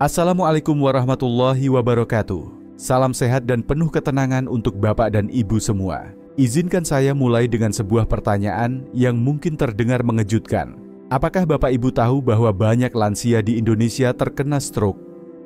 Assalamualaikum warahmatullahi wabarakatuh. Salam sehat dan penuh ketenangan untuk Bapak dan Ibu semua. Izinkan saya mulai dengan sebuah pertanyaan yang mungkin terdengar mengejutkan. Apakah Bapak Ibu tahu bahwa banyak lansia di Indonesia terkena stroke?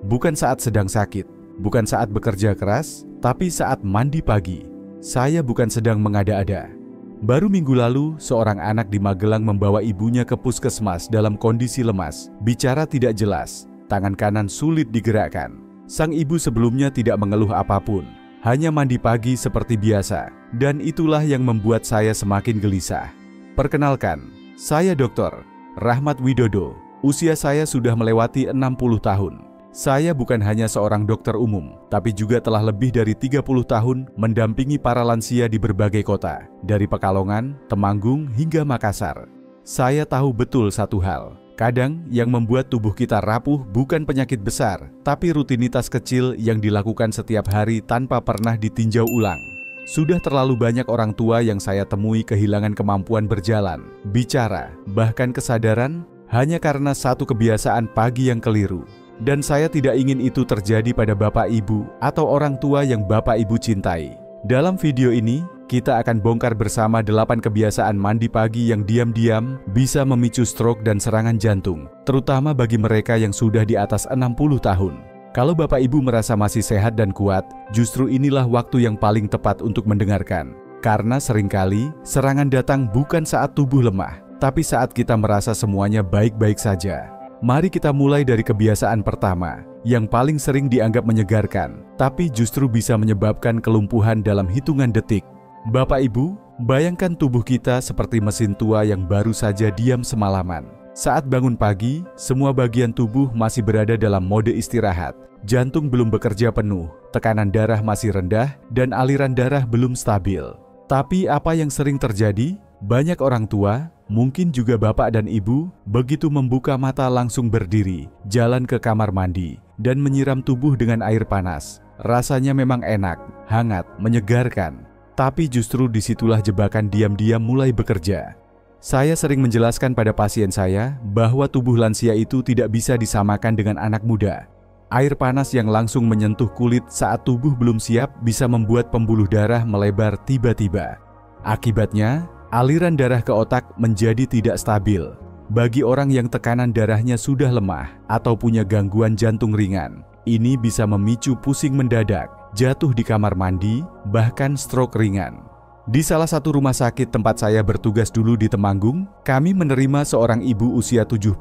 Bukan saat sedang sakit, bukan saat bekerja keras, tapi saat mandi pagi. Saya bukan sedang mengada-ada. Baru minggu lalu, seorang anak di Magelang membawa ibunya ke puskesmas dalam kondisi lemas, bicara tidak jelas, tangan kanan sulit digerakkan. Sang ibu sebelumnya tidak mengeluh apapun, hanya mandi pagi seperti biasa, dan itulah yang membuat saya semakin gelisah. Perkenalkan, saya Dr. Rahmat Widodo. Usia saya sudah melewati 60 tahun. Saya bukan hanya seorang dokter umum, tapi juga telah lebih dari 30 tahun mendampingi para lansia di berbagai kota, dari Pekalongan, Temanggung, hingga Makassar. Saya tahu betul satu hal, kadang yang membuat tubuh kita rapuh bukan penyakit besar, tapi rutinitas kecil yang dilakukan setiap hari tanpa pernah ditinjau ulang. Sudah terlalu banyak orang tua yang saya temui kehilangan kemampuan berjalan, bicara, bahkan kesadaran, hanya karena satu kebiasaan pagi yang keliru. Dan saya tidak ingin itu terjadi pada Bapak Ibu atau orang tua yang Bapak Ibu cintai. Dalam video ini, kita akan bongkar bersama 8 kebiasaan mandi pagi yang diam-diam bisa memicu stroke dan serangan jantung, terutama bagi mereka yang sudah di atas 60 tahun. Kalau Bapak Ibu merasa masih sehat dan kuat, justru inilah waktu yang paling tepat untuk mendengarkan. Karena seringkali, serangan datang bukan saat tubuh lemah, tapi saat kita merasa semuanya baik-baik saja. Mari kita mulai dari kebiasaan pertama, yang paling sering dianggap menyegarkan, tapi justru bisa menyebabkan kelumpuhan dalam hitungan detik. Bapak Ibu, bayangkan tubuh kita seperti mesin tua yang baru saja diam semalaman. Saat bangun pagi, semua bagian tubuh masih berada dalam mode istirahat. Jantung belum bekerja penuh, tekanan darah masih rendah, dan aliran darah belum stabil. Tapi apa yang sering terjadi? Banyak orang tua, mungkin juga bapak dan ibu, begitu membuka mata langsung berdiri, jalan ke kamar mandi, dan menyiram tubuh dengan air panas. Rasanya memang enak, hangat, menyegarkan. Tapi justru disitulah jebakan diam-diam mulai bekerja. Saya sering menjelaskan pada pasien saya bahwa tubuh lansia itu tidak bisa disamakan dengan anak muda. Air panas yang langsung menyentuh kulit saat tubuh belum siap bisa membuat pembuluh darah melebar tiba-tiba. Akibatnya, aliran darah ke otak menjadi tidak stabil. Bagi orang yang tekanan darahnya sudah lemah atau punya gangguan jantung ringan, ini bisa memicu pusing mendadak, jatuh di kamar mandi, bahkan stroke ringan. Di salah satu rumah sakit tempat saya bertugas dulu di Temanggung, kami menerima seorang ibu usia 71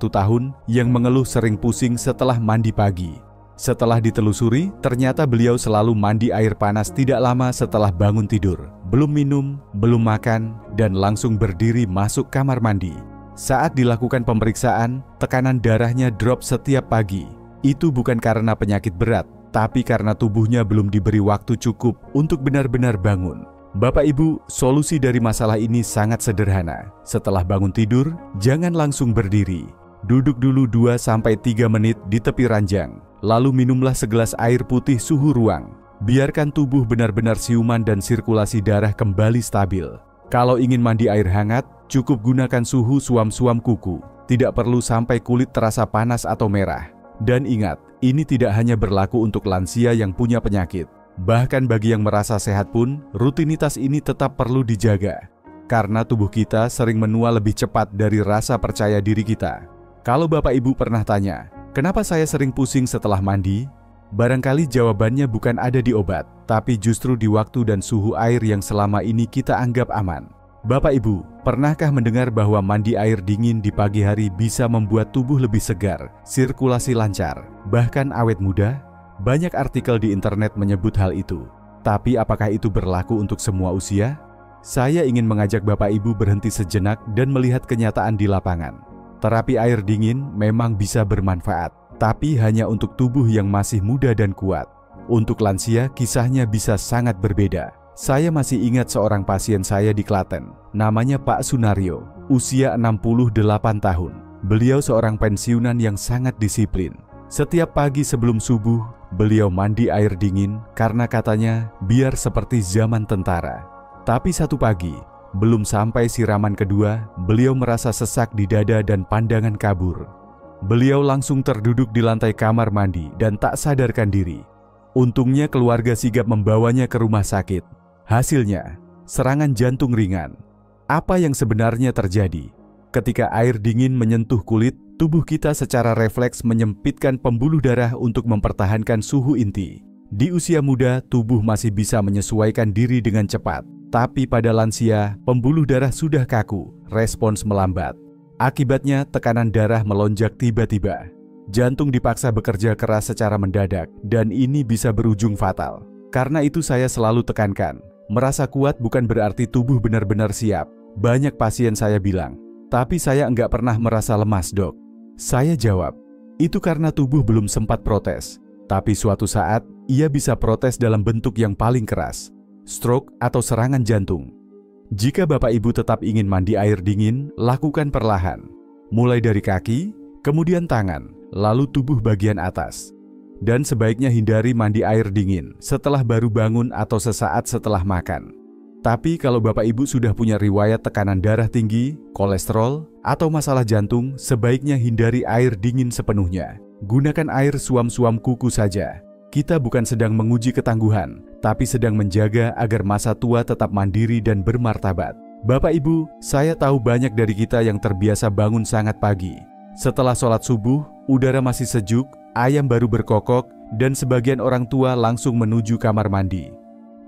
tahun yang mengeluh sering pusing setelah mandi pagi. Setelah ditelusuri, ternyata beliau selalu mandi air panas tidak lama setelah bangun tidur. Belum minum, belum makan, dan langsung berdiri masuk kamar mandi. Saat dilakukan pemeriksaan, tekanan darahnya drop setiap pagi. Itu bukan karena penyakit berat, tapi karena tubuhnya belum diberi waktu cukup untuk benar-benar bangun. Bapak Ibu, solusi dari masalah ini sangat sederhana. Setelah bangun tidur, jangan langsung berdiri. Duduk dulu 2-3 menit di tepi ranjang. Lalu minumlah segelas air putih suhu ruang. Biarkan tubuh benar-benar siuman dan sirkulasi darah kembali stabil. Kalau ingin mandi air hangat, cukup gunakan suhu suam-suam kuku. Tidak perlu sampai kulit terasa panas atau merah. Dan ingat, ini tidak hanya berlaku untuk lansia yang punya penyakit. Bahkan bagi yang merasa sehat pun, rutinitas ini tetap perlu dijaga. Karena tubuh kita sering menua lebih cepat dari rasa percaya diri kita. Kalau Bapak Ibu pernah tanya, kenapa saya sering pusing setelah mandi? Barangkali jawabannya bukan ada di obat, tapi justru di waktu dan suhu air yang selama ini kita anggap aman. Bapak Ibu, pernahkah mendengar bahwa mandi air dingin di pagi hari bisa membuat tubuh lebih segar, sirkulasi lancar, bahkan awet muda? Banyak artikel di internet menyebut hal itu. Tapi apakah itu berlaku untuk semua usia? Saya ingin mengajak Bapak Ibu berhenti sejenak dan melihat kenyataan di lapangan. Terapi air dingin memang bisa bermanfaat, tapi hanya untuk tubuh yang masih muda dan kuat. Untuk lansia, kisahnya bisa sangat berbeda. Saya masih ingat seorang pasien saya di Klaten, namanya Pak Sunario, usia 68 tahun. Beliau seorang pensiunan yang sangat disiplin. Setiap pagi sebelum subuh, beliau mandi air dingin karena katanya biar seperti zaman tentara. Tapi satu pagi, belum sampai siraman kedua, beliau merasa sesak di dada dan pandangan kabur. Beliau langsung terduduk di lantai kamar mandi dan tak sadarkan diri. Untungnya keluarga sigap membawanya ke rumah sakit. Hasilnya, serangan jantung ringan. Apa yang sebenarnya terjadi? Ketika air dingin menyentuh kulit, tubuh kita secara refleks menyempitkan pembuluh darah untuk mempertahankan suhu inti. Di usia muda, tubuh masih bisa menyesuaikan diri dengan cepat. Tapi pada lansia, pembuluh darah sudah kaku, respons melambat. Akibatnya, tekanan darah melonjak tiba-tiba. Jantung dipaksa bekerja keras secara mendadak, dan ini bisa berujung fatal. Karena itu saya selalu tekankan, merasa kuat bukan berarti tubuh benar-benar siap. Banyak pasien saya bilang, tapi saya enggak pernah merasa lemas, dok. Saya jawab, itu karena tubuh belum sempat protes. Tapi suatu saat, ia bisa protes dalam bentuk yang paling keras, stroke atau serangan jantung. Jika Bapak Ibu tetap ingin mandi air dingin, lakukan perlahan. Mulai dari kaki, kemudian tangan, lalu tubuh bagian atas. Dan sebaiknya hindari mandi air dingin setelah baru bangun atau sesaat setelah makan. Tapi kalau Bapak Ibu sudah punya riwayat tekanan darah tinggi, kolesterol, atau masalah jantung, sebaiknya hindari air dingin sepenuhnya. Gunakan air suam-suam kuku saja. Kita bukan sedang menguji ketangguhan, tapi sedang menjaga agar masa tua tetap mandiri dan bermartabat. Bapak Ibu, saya tahu banyak dari kita yang terbiasa bangun sangat pagi. Setelah sholat subuh, udara masih sejuk, ayam baru berkokok, dan sebagian orang tua langsung menuju kamar mandi.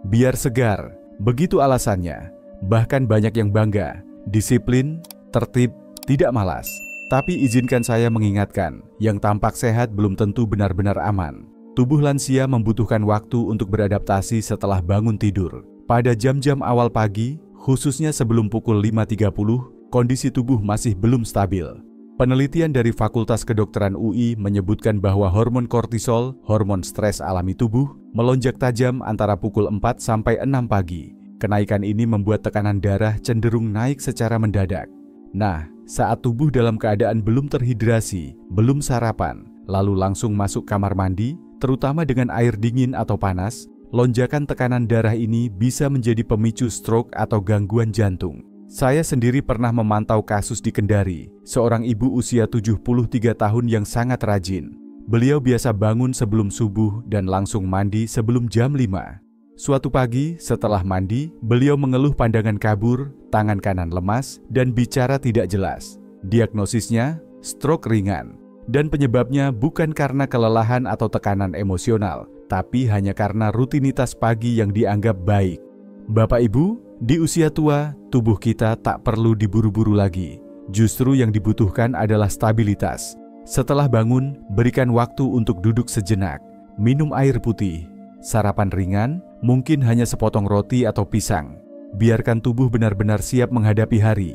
Biar segar. Begitu alasannya, bahkan banyak yang bangga, disiplin, tertib, tidak malas. Tapi izinkan saya mengingatkan, yang tampak sehat belum tentu benar-benar aman. Tubuh lansia membutuhkan waktu untuk beradaptasi setelah bangun tidur. Pada jam-jam awal pagi, khususnya sebelum pukul 5.30, kondisi tubuh masih belum stabil. Penelitian dari Fakultas Kedokteran UI menyebutkan bahwa hormon kortisol, hormon stres alami tubuh, melonjak tajam antara pukul 4 sampai 6 pagi. Kenaikan ini membuat tekanan darah cenderung naik secara mendadak. Nah, saat tubuh dalam keadaan belum terhidrasi, belum sarapan, lalu langsung masuk kamar mandi, terutama dengan air dingin atau panas, lonjakan tekanan darah ini bisa menjadi pemicu stroke atau gangguan jantung. Saya sendiri pernah memantau kasus di Kendari, seorang ibu usia 73 tahun yang sangat rajin. Beliau biasa bangun sebelum subuh dan langsung mandi sebelum jam 5. Suatu pagi, setelah mandi, beliau mengeluh pandangan kabur, tangan kanan lemas, dan bicara tidak jelas. Diagnosisnya, stroke ringan. Dan penyebabnya bukan karena kelelahan atau tekanan emosional, tapi hanya karena rutinitas pagi yang dianggap baik. Bapak Ibu, di usia tua, tubuh kita tak perlu diburu-buru lagi. Justru yang dibutuhkan adalah stabilitas. Setelah bangun, berikan waktu untuk duduk sejenak, minum air putih, sarapan ringan, mungkin hanya sepotong roti atau pisang. Biarkan tubuh benar-benar siap menghadapi hari.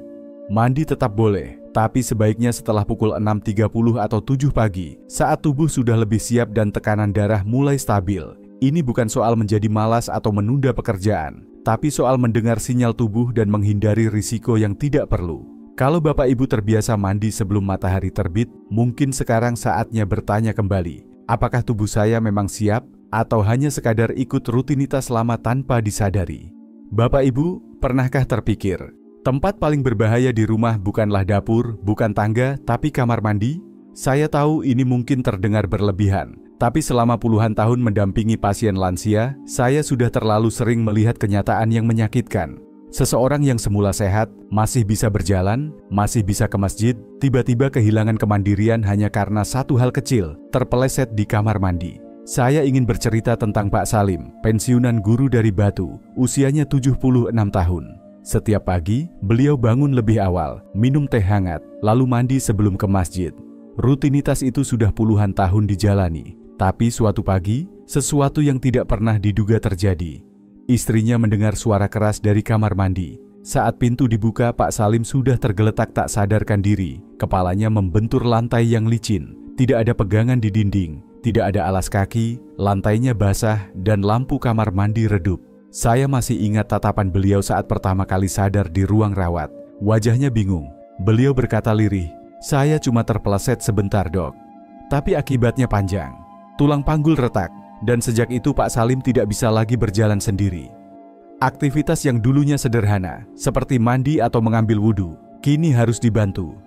Mandi tetap boleh, tapi sebaiknya setelah pukul 6.30 atau 7 pagi, saat tubuh sudah lebih siap dan tekanan darah mulai stabil. Ini bukan soal menjadi malas atau menunda pekerjaan, tapi soal mendengar sinyal tubuh dan menghindari risiko yang tidak perlu. Kalau Bapak Ibu terbiasa mandi sebelum matahari terbit, mungkin sekarang saatnya bertanya kembali, apakah tubuh saya memang siap atau hanya sekadar ikut rutinitas lama tanpa disadari? Bapak Ibu, pernahkah terpikir, tempat paling berbahaya di rumah bukanlah dapur, bukan tangga, tapi kamar mandi? Saya tahu ini mungkin terdengar berlebihan, tapi selama puluhan tahun mendampingi pasien lansia, saya sudah terlalu sering melihat kenyataan yang menyakitkan. Seseorang yang semula sehat, masih bisa berjalan, masih bisa ke masjid, tiba-tiba kehilangan kemandirian hanya karena satu hal kecil, terpeleset di kamar mandi. Saya ingin bercerita tentang Pak Salim, pensiunan guru dari Batu, usianya 76 tahun. Setiap pagi, beliau bangun lebih awal, minum teh hangat, lalu mandi sebelum ke masjid. Rutinitas itu sudah puluhan tahun dijalani, tapi suatu pagi, sesuatu yang tidak pernah diduga terjadi. Istrinya mendengar suara keras dari kamar mandi. Saat pintu dibuka, Pak Salim sudah tergeletak tak sadarkan diri. Kepalanya membentur lantai yang licin. Tidak ada pegangan di dinding, tidak ada alas kaki, lantainya basah, dan lampu kamar mandi redup. Saya masih ingat tatapan beliau saat pertama kali sadar di ruang rawat. Wajahnya bingung. Beliau berkata lirih, "Saya cuma terpeleset sebentar, dok." Tapi akibatnya panjang. Tulang panggul retak. Dan sejak itu Pak Salim tidak bisa lagi berjalan sendiri. Aktivitas yang dulunya sederhana, seperti mandi atau mengambil wudhu, kini harus dibantu.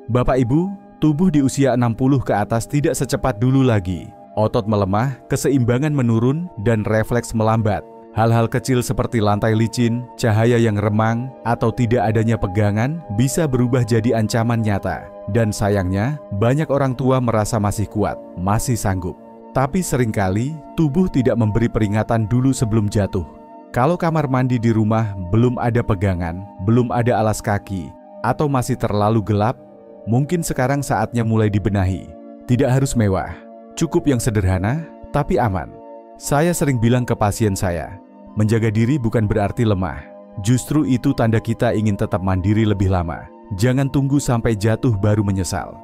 Bapak Ibu, tubuh di usia 60 ke atas tidak secepat dulu lagi. Otot melemah, keseimbangan menurun, dan refleks melambat. Hal-hal kecil seperti lantai licin, cahaya yang remang, atau tidak adanya pegangan bisa berubah jadi ancaman nyata. Dan sayangnya, banyak orang tua merasa masih kuat, masih sanggup. Tapi seringkali, tubuh tidak memberi peringatan dulu sebelum jatuh. Kalau kamar mandi di rumah belum ada pegangan, belum ada alas kaki, atau masih terlalu gelap, mungkin sekarang saatnya mulai dibenahi. Tidak harus mewah, cukup yang sederhana, tapi aman. Saya sering bilang ke pasien saya, menjaga diri bukan berarti lemah. Justru itu tanda kita ingin tetap mandiri lebih lama. Jangan tunggu sampai jatuh baru menyesal.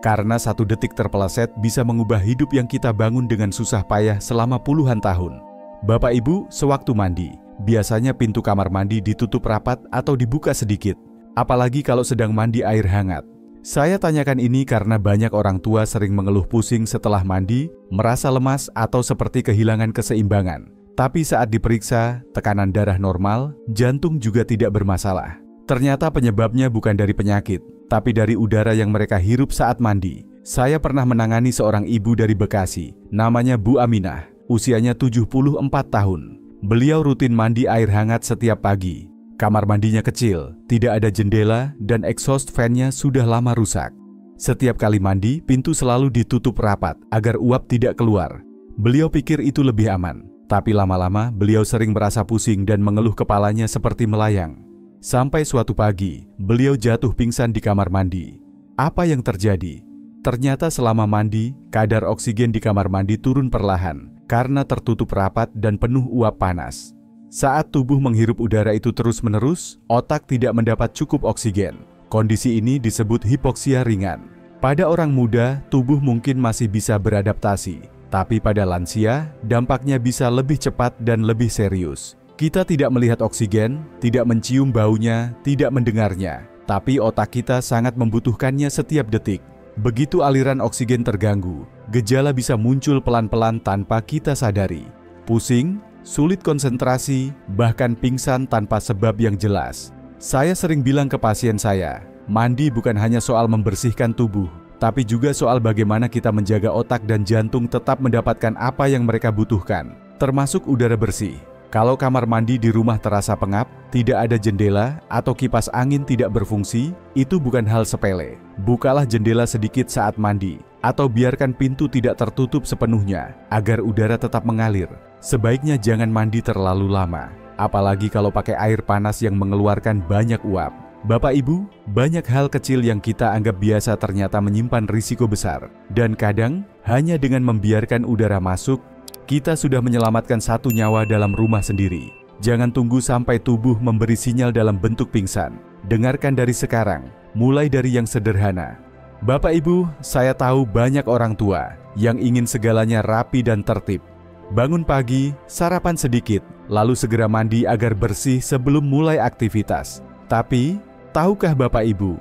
Karena 1 detik terpeleset bisa mengubah hidup yang kita bangun dengan susah payah selama puluhan tahun. Bapak Ibu, sewaktu mandi, biasanya pintu kamar mandi ditutup rapat atau dibuka sedikit. Apalagi kalau sedang mandi air hangat. Saya tanyakan ini karena banyak orang tua sering mengeluh pusing setelah mandi, merasa lemas atau seperti kehilangan keseimbangan. Tapi saat diperiksa, tekanan darah normal, jantung juga tidak bermasalah. Ternyata penyebabnya bukan dari penyakit, tapi dari udara yang mereka hirup saat mandi. Saya pernah menangani seorang ibu dari Bekasi, namanya Bu Aminah, usianya 74 tahun. Beliau rutin mandi air hangat setiap pagi. Kamar mandinya kecil, tidak ada jendela, dan exhaust fan-nya sudah lama rusak. Setiap kali mandi, pintu selalu ditutup rapat agar uap tidak keluar. Beliau pikir itu lebih aman, tapi lama-lama beliau sering merasa pusing dan mengeluh kepalanya seperti melayang. Sampai suatu pagi, beliau jatuh pingsan di kamar mandi. Apa yang terjadi? Ternyata selama mandi, kadar oksigen di kamar mandi turun perlahan karena tertutup rapat dan penuh uap panas. Saat tubuh menghirup udara itu terus-menerus, otak tidak mendapat cukup oksigen. Kondisi ini disebut hipoksia ringan. Pada orang muda, tubuh mungkin masih bisa beradaptasi, tapi pada lansia, dampaknya bisa lebih cepat dan lebih serius. Kita tidak melihat oksigen, tidak mencium baunya, tidak mendengarnya, tapi otak kita sangat membutuhkannya setiap detik. Begitu aliran oksigen terganggu, gejala bisa muncul pelan-pelan tanpa kita sadari. Pusing, sulit konsentrasi, bahkan pingsan tanpa sebab yang jelas. Saya sering bilang ke pasien saya, mandi bukan hanya soal membersihkan tubuh, tapi juga soal bagaimana kita menjaga otak dan jantung tetap mendapatkan apa yang mereka butuhkan, termasuk udara bersih. Kalau kamar mandi di rumah terasa pengap, tidak ada jendela, atau kipas angin tidak berfungsi, itu bukan hal sepele. Bukalah jendela sedikit saat mandi, atau biarkan pintu tidak tertutup sepenuhnya, agar udara tetap mengalir. Sebaiknya jangan mandi terlalu lama, apalagi kalau pakai air panas yang mengeluarkan banyak uap. Bapak Ibu, banyak hal kecil yang kita anggap biasa ternyata menyimpan risiko besar. Dan kadang, hanya dengan membiarkan udara masuk, kita sudah menyelamatkan 1 nyawa dalam rumah sendiri. Jangan tunggu sampai tubuh memberi sinyal dalam bentuk pingsan. Dengarkan dari sekarang, mulai dari yang sederhana. Bapak Ibu, saya tahu banyak orang tua yang ingin segalanya rapi dan tertib. Bangun pagi, sarapan sedikit, lalu segera mandi agar bersih sebelum mulai aktivitas. Tapi, tahukah Bapak Ibu?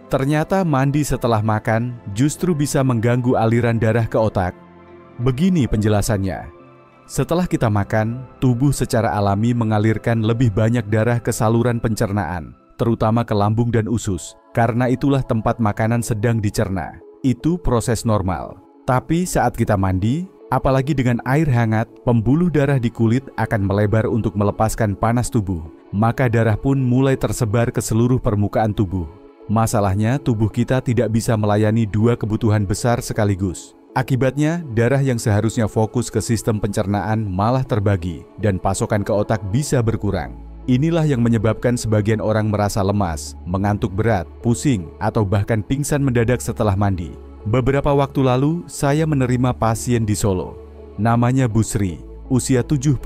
Ternyata mandi setelah makan justru bisa mengganggu aliran darah ke otak. Begini penjelasannya. Setelah kita makan, tubuh secara alami mengalirkan lebih banyak darah ke saluran pencernaan, terutama ke lambung dan usus. Karena itulah tempat makanan sedang dicerna. Itu proses normal. Tapi saat kita mandi, apalagi dengan air hangat, pembuluh darah di kulit akan melebar untuk melepaskan panas tubuh. Maka darah pun mulai tersebar ke seluruh permukaan tubuh. Masalahnya, tubuh kita tidak bisa melayani 2 kebutuhan besar sekaligus. Akibatnya, darah yang seharusnya fokus ke sistem pencernaan malah terbagi dan pasokan ke otak bisa berkurang. Inilah yang menyebabkan sebagian orang merasa lemas, mengantuk berat, pusing, atau bahkan pingsan mendadak setelah mandi. Beberapa waktu lalu, saya menerima pasien di Solo. Namanya Bu Sri, usia 77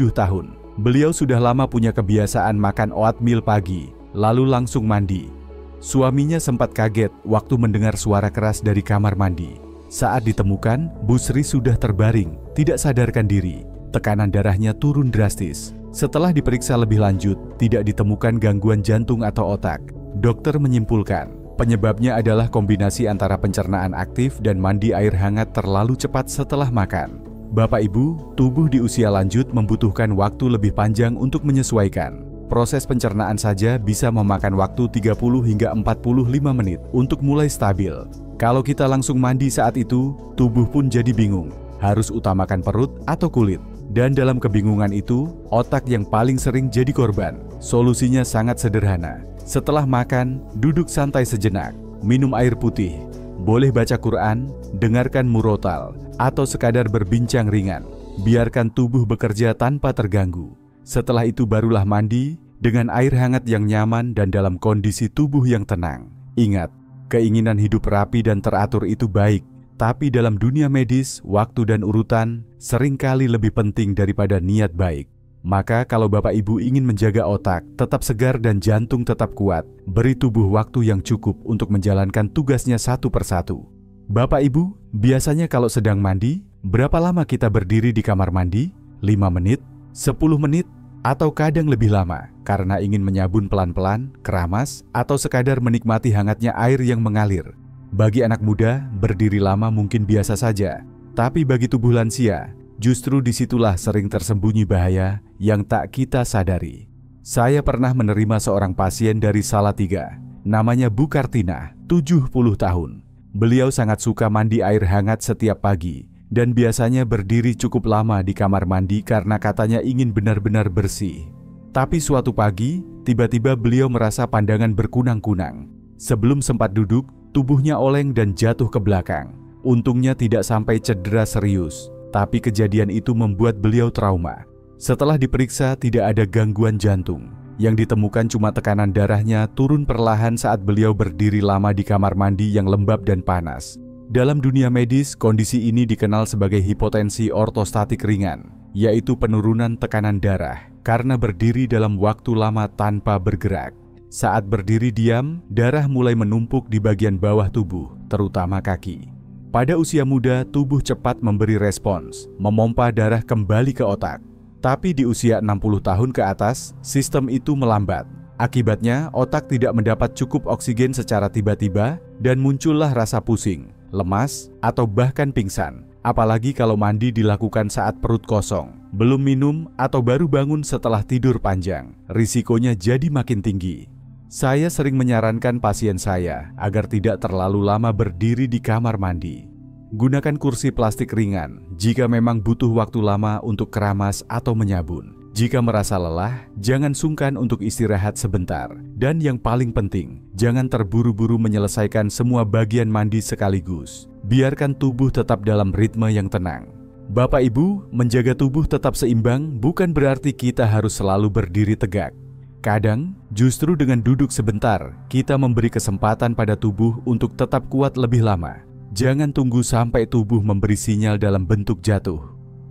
tahun. Beliau sudah lama punya kebiasaan makan oatmeal pagi, lalu langsung mandi. Suaminya sempat kaget waktu mendengar suara keras dari kamar mandi. Saat ditemukan, Bu Sri sudah terbaring, tidak sadarkan diri. Tekanan darahnya turun drastis. Setelah diperiksa lebih lanjut, tidak ditemukan gangguan jantung atau otak. Dokter menyimpulkan, penyebabnya adalah kombinasi antara pencernaan aktif dan mandi air hangat terlalu cepat setelah makan. Bapak Ibu, tubuh di usia lanjut membutuhkan waktu lebih panjang untuk menyesuaikan. Proses pencernaan saja bisa memakan waktu 30 hingga 45 menit untuk mulai stabil. Kalau kita langsung mandi saat itu, tubuh pun jadi bingung, harus utamakan perut atau kulit. Dan dalam kebingungan itu, otak yang paling sering jadi korban. Solusinya sangat sederhana. Setelah makan, duduk santai sejenak, minum air putih, boleh baca Quran, dengarkan murotal, atau sekadar berbincang ringan. Biarkan tubuh bekerja tanpa terganggu. Setelah itu barulah mandi dengan air hangat yang nyaman dan dalam kondisi tubuh yang tenang. Ingat, keinginan hidup rapi dan teratur itu baik, tapi dalam dunia medis, waktu dan urutan seringkali lebih penting daripada niat baik. Maka kalau Bapak Ibu ingin menjaga otak tetap segar dan jantung tetap kuat, beri tubuh waktu yang cukup untuk menjalankan tugasnya satu persatu. Bapak Ibu, biasanya kalau sedang mandi, berapa lama kita berdiri di kamar mandi? 5 menit? 10 menit? Atau kadang lebih lama karena ingin menyabun pelan-pelan, keramas, atau sekadar menikmati hangatnya air yang mengalir. Bagi anak muda, berdiri lama mungkin biasa saja, tapi bagi tubuh lansia, justru disitulah sering tersembunyi bahaya yang tak kita sadari. Saya pernah menerima seorang pasien dari Salatiga, namanya Bu Kartina, 70 tahun. Beliau sangat suka mandi air hangat setiap pagi, dan biasanya berdiri cukup lama di kamar mandi karena katanya ingin benar-benar bersih. Tapi suatu pagi, tiba-tiba beliau merasa pandangan berkunang-kunang. Sebelum sempat duduk, tubuhnya oleng dan jatuh ke belakang. Untungnya tidak sampai cedera serius, tapi kejadian itu membuat beliau trauma. Setelah diperiksa tidak ada gangguan jantung. Yang ditemukan cuma tekanan darahnya turun perlahan saat beliau berdiri lama di kamar mandi yang lembab dan panas. Dalam dunia medis, kondisi ini dikenal sebagai hipotensi ortostatik ringan, yaitu penurunan tekanan darah karena berdiri dalam waktu lama tanpa bergerak. Saat berdiri diam, darah mulai menumpuk di bagian bawah tubuh, terutama kaki. Pada usia muda, tubuh cepat memberi respons, memompa darah kembali ke otak. Tapi di usia 60 tahun ke atas, sistem itu melambat. Akibatnya, otak tidak mendapat cukup oksigen secara tiba-tiba dan muncullah rasa pusing, lemas, atau bahkan pingsan. Apalagi kalau mandi dilakukan saat perut kosong, belum minum, atau baru bangun setelah tidur panjang. Risikonya jadi makin tinggi. Saya sering menyarankan pasien saya agar tidak terlalu lama berdiri di kamar mandi. Gunakan kursi plastik ringan jika memang butuh waktu lama untuk keramas atau menyabun. Jika merasa lelah, jangan sungkan untuk istirahat sebentar. Dan yang paling penting, jangan terburu-buru menyelesaikan semua bagian mandi sekaligus. Biarkan tubuh tetap dalam ritme yang tenang. Bapak Ibu, menjaga tubuh tetap seimbang bukan berarti kita harus selalu berdiri tegak. Kadang, justru dengan duduk sebentar, kita memberi kesempatan pada tubuh untuk tetap kuat lebih lama. Jangan tunggu sampai tubuh memberi sinyal dalam bentuk jatuh.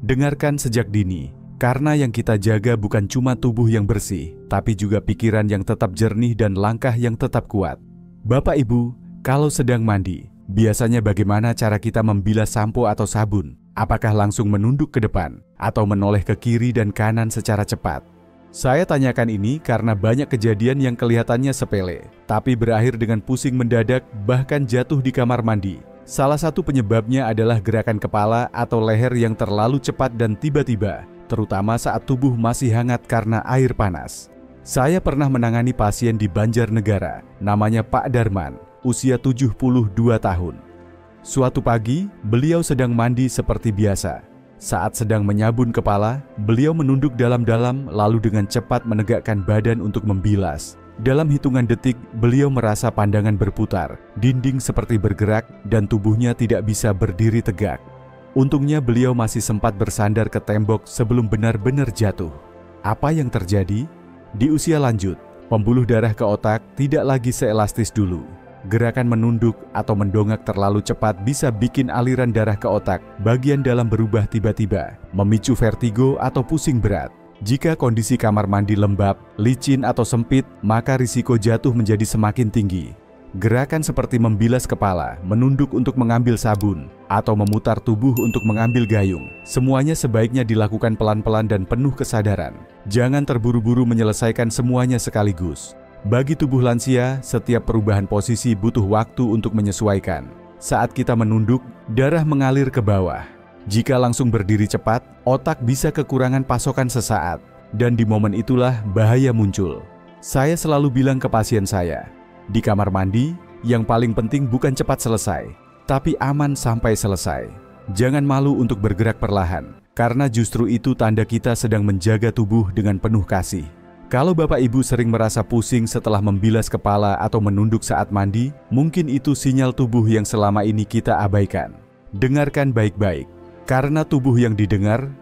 Dengarkan sejak dini, karena yang kita jaga bukan cuma tubuh yang bersih, tapi juga pikiran yang tetap jernih dan langkah yang tetap kuat. Bapak Ibu, kalau sedang mandi, biasanya bagaimana cara kita membilas sampo atau sabun? Apakah langsung menunduk ke depan, atau menoleh ke kiri dan kanan secara cepat? Saya tanyakan ini karena banyak kejadian yang kelihatannya sepele, tapi berakhir dengan pusing mendadak bahkan jatuh di kamar mandi. Salah satu penyebabnya adalah gerakan kepala atau leher yang terlalu cepat dan tiba-tiba, terutama saat tubuh masih hangat karena air panas. Saya pernah menangani pasien di Banjarnegara, namanya Pak Darman, usia 72 tahun. Suatu pagi, beliau sedang mandi seperti biasa. Saat sedang menyabun kepala, beliau menunduk dalam-dalam lalu dengan cepat menegakkan badan untuk membilas. Dalam hitungan detik, beliau merasa pandangan berputar, dinding seperti bergerak, dan tubuhnya tidak bisa berdiri tegak. Untungnya beliau masih sempat bersandar ke tembok sebelum benar-benar jatuh. Apa yang terjadi? Di usia lanjut, pembuluh darah ke otak tidak lagi seelastis dulu. Gerakan menunduk atau mendongak terlalu cepat bisa bikin aliran darah ke otak bagian dalam berubah tiba-tiba, memicu vertigo atau pusing berat. Jika kondisi kamar mandi lembab, licin atau sempit, maka risiko jatuh menjadi semakin tinggi. Gerakan seperti membilas kepala, menunduk untuk mengambil sabun, atau memutar tubuh untuk mengambil gayung, semuanya sebaiknya dilakukan pelan-pelan dan penuh kesadaran. Jangan terburu-buru menyelesaikan semuanya sekaligus. Bagi tubuh lansia, setiap perubahan posisi butuh waktu untuk menyesuaikan. Saat kita menunduk, darah mengalir ke bawah. Jika langsung berdiri cepat, otak bisa kekurangan pasokan sesaat. dan di momen itulah bahaya muncul. Saya selalu bilang ke pasien saya, di kamar mandi, yang paling penting bukan cepat selesai, tapi aman sampai selesai. Jangan malu untuk bergerak perlahan, karena justru itu tanda kita sedang menjaga tubuh dengan penuh kasih. Kalau Bapak Ibu sering merasa pusing setelah membilas kepala atau menunduk saat mandi, mungkin itu sinyal tubuh yang selama ini kita abaikan. Dengarkan baik-baik, karena tubuh yang didengar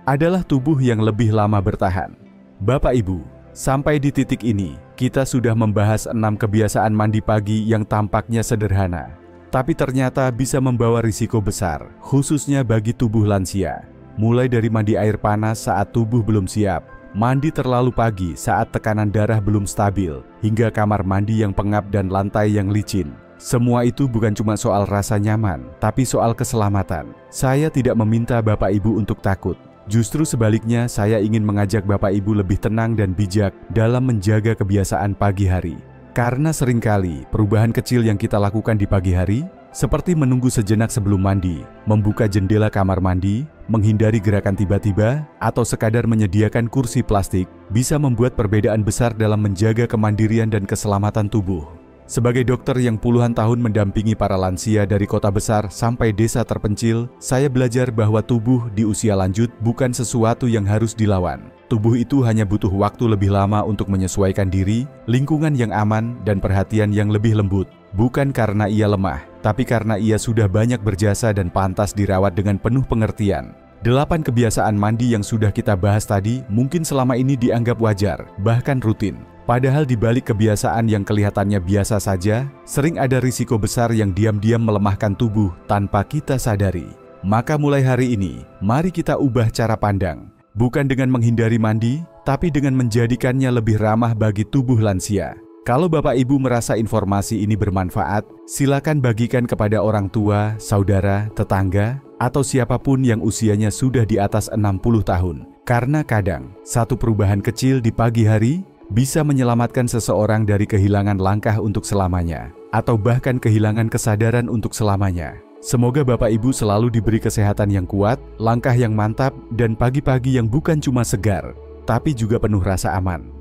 adalah tubuh yang lebih lama bertahan. Bapak Ibu, sampai di titik ini, kita sudah membahas 6 kebiasaan mandi pagi yang tampaknya sederhana, tapi ternyata bisa membawa risiko besar, khususnya bagi tubuh lansia. Mulai dari mandi air panas saat tubuh belum siap, mandi terlalu pagi saat tekanan darah belum stabil, hingga kamar mandi yang pengap dan lantai yang licin. Semua itu bukan cuma soal rasa nyaman, tapi soal keselamatan. Saya tidak meminta Bapak Ibu untuk takut. Justru sebaliknya, saya ingin mengajak Bapak Ibu lebih tenang dan bijak dalam menjaga kebiasaan pagi hari. Karena seringkali perubahan kecil yang kita lakukan di pagi hari, seperti menunggu sejenak sebelum mandi, membuka jendela kamar mandi, menghindari gerakan tiba-tiba, atau sekadar menyediakan kursi plastik, bisa membuat perbedaan besar dalam menjaga kemandirian dan keselamatan tubuh. Sebagai dokter yang puluhan tahun mendampingi para lansia dari kota besar sampai desa terpencil, saya belajar bahwa tubuh di usia lanjut bukan sesuatu yang harus dilawan. Tubuh itu hanya butuh waktu lebih lama untuk menyesuaikan diri, lingkungan yang aman, dan perhatian yang lebih lembut. Bukan karena ia lemah, tapi karena ia sudah banyak berjasa dan pantas dirawat dengan penuh pengertian. 8 kebiasaan mandi yang sudah kita bahas tadi mungkin selama ini dianggap wajar, bahkan rutin. Padahal di balik kebiasaan yang kelihatannya biasa saja, sering ada risiko besar yang diam-diam melemahkan tubuh tanpa kita sadari. Maka mulai hari ini, mari kita ubah cara pandang. Bukan dengan menghindari mandi, tapi dengan menjadikannya lebih ramah bagi tubuh lansia. Kalau Bapak Ibu merasa informasi ini bermanfaat, silakan bagikan kepada orang tua, saudara, tetangga, atau siapapun yang usianya sudah di atas 60 tahun. Karena kadang, satu perubahan kecil di pagi hari bisa menyelamatkan seseorang dari kehilangan langkah untuk selamanya, atau bahkan kehilangan kesadaran untuk selamanya. Semoga Bapak Ibu selalu diberi kesehatan yang kuat, langkah yang mantap, dan pagi-pagi yang bukan cuma segar, tapi juga penuh rasa aman.